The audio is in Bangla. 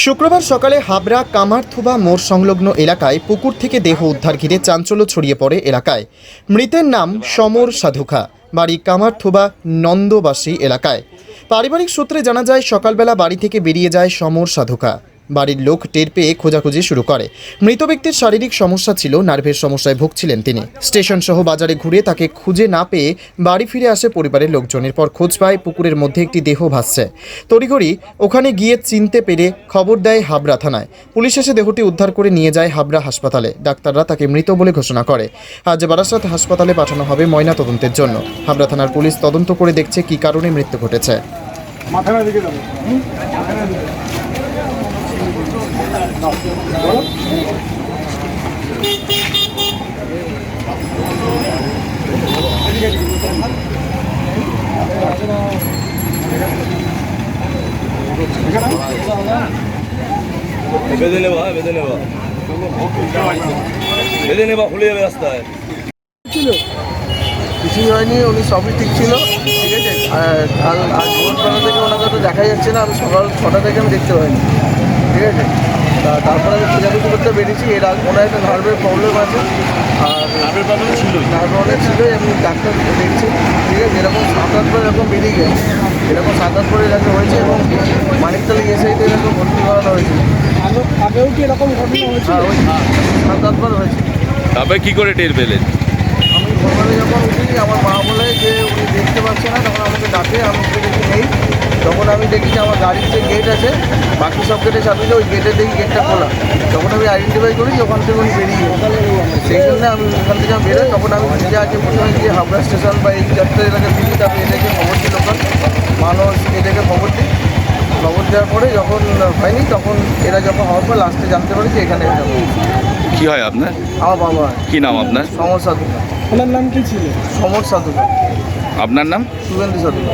শুক্রবার সকালে হাবড়া কামারথুবা মোড় সংলগ্ন এলাকায় পুকুর থেকে দেহ উদ্ধার ঘিরে চাঞ্চল্য ছড়িয়ে পড়ে এলাকায়। মৃতের নাম সমর সাধুখা, বাড়ি কামারথুবা নন্দবাসী এলাকায়। পারিবারিক সূত্রে জানা যায়, সকালবেলা বাড়ি থেকে বেরিয়ে যায় সমর সাধুখা। বাড়ির লোক টের পেয়ে খোঁজাখুঁজি শুরু করে। মৃত ব্যক্তির শারীরিক সমস্যা ছিল, নার্ভের সমস্যায় ভুগছিলেন তিনি। স্টেশন সহ বাজারে ঘুরে তাকে খুঁজে না পেয়ে বাড়ি ফিরে আসে পরিবারের লোকজন। এরপর খোঁজ পায় পুকুরের মধ্যে একটি দেহ ভাসছে। তড়িঘড়ি ওখানে গিয়ে চিনতে পেরে খবর দেয় হাবড়া থানায়। পুলিশ এসে দেহটি উদ্ধার করে নিয়ে যায় হাবড়া হাসপাতালে। ডাক্তাররা তাকে মৃত বলে ঘোষণা করে। আজ বারাসাত হাসপাতালে পাঠানো হবে ময়না তদন্তের জন্য। হাবড়া থানার পুলিশ তদন্ত করে দেখছে কী কারণে মৃত্যু ঘটেছে। বেঁধে নেবা খুলে যাবে রাস্তায়। কিছুই হয়নি, উনি সবই ঠিক ছিল, ঠিক আছে। আর আজ ভোরবেলা থেকে ওনাকে তো দেখা যাচ্ছে না, আমি সকাল 6টা থেকে আমি দেখতে পাইনি, ঠিক আছে। তারপরে আমি খোঁজাখুঁজি করতে বেরিয়েছি। এর আগে ওনার একটা নার্ভের প্রবলেম আছে, আর নার্ভের প্রবলেম ছিলই, আমি ডাক্তার দেখছি, ঠিক আছে। এরকম 7-8 এরকম বেরিয়ে গেছে, এরকম 7-8 এরকম হয়েছে, এবং মানিকতলা এসআইতে এরকম ভর্তি করানো হয়েছে। আগেও কি এরকম ঘটনা হয়েছে? হ্যাঁ, ওই 7-8 হয়েছে। তারপরে কী করে টের পেলেন? আমি সকালে যখন উঠি, আমার মা বলে যে উনি দেখতে পাচ্ছে না, তখন আমাকে ডাকে, আমি দেখি নেই। তখন আমি দেখি যে আমার গাড়ির যে গেট আছে, বাকি সব গেটে চাবি দিয়ে ওই গেটে দেখি গেটটা খোলা। তখন আমি আইডেন্টিফাই করি ওখান থেকে উনি বেরিয়ে যায়। সেই জন্য আমি ওখান থেকে বেরোই। তখন আমি নিজে আগে প্রথমে গিয়ে হাবড়া স্টেশন বা এই যাত্রা এলাকায় দিই, তারপরে এদেরকে খবর দিই, লোকাল মানুষ এদেরকে খবর দিই। খবর দেওয়ার পরে যখন হয়নি, তখন এরা যখন হওয়ার পর লাস্টে জানতে পারি যে এখানে কি হয় আপনার? আমার বাবা। কি নাম আপনার? সমর সাধুকা। ওনার নাম কি ছিল? সমর সাধুকা। আপনার নাম? শুভেন্দু সাধুকা।